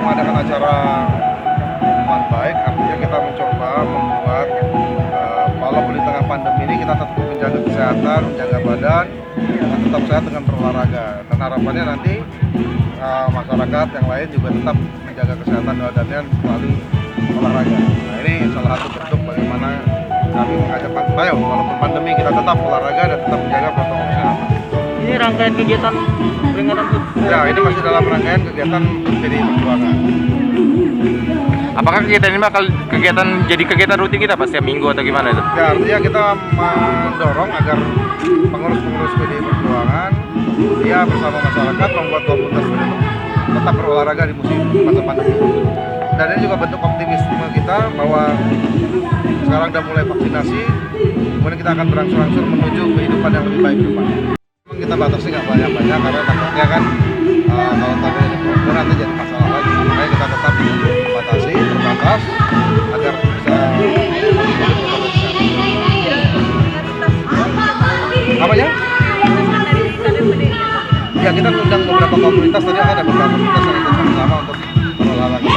mengadakan acara Fun Bike, artinya kita mencoba membuat walaupun di tengah pandemi ini kita tetap menjaga kesehatan, menjaga badan, dan tetap sehat dengan berolahraga. Dan harapannya nanti masyarakat yang lain juga tetap menjaga kesehatan badannya melalui olahraga. Nah, ini salah satu bentuk bagaimana kami mengajak ayo walaupun pandemi kita tetap olahraga dan tetap menjaga protokol kesehatan. Ini rangkaian kegiatan peringatan HUT. Ya, ini masih dalam rangkaian kegiatan PDI Perjuangan. Apakah kegiatan ini bakal jadi kegiatan rutin kita pas setiap minggu atau gimana itu? Ya, artinya kita mendorong agar pengurus-pengurus PDI Perjuangan dia bersama masyarakat membuat komunitas untuk tetap berolahraga di musim masa pandemi. Dan ini juga bentuk optimisme kita bahwa sekarang udah mulai vaksinasi, kemudian kita akan berangsur-angsur menuju kehidupan yang lebih baik ke depan. Kita batasi nggak banyak-banyak karena takutnya kan kalau tadi ada problem nanti jadi masalah lagi. Makanya kita tetap batasi, terbatas agar bisa apa ya? Ya kita undang beberapa komunitas, tadi ada beberapa komunitas yang ikut sama-sama untuk berolahraga.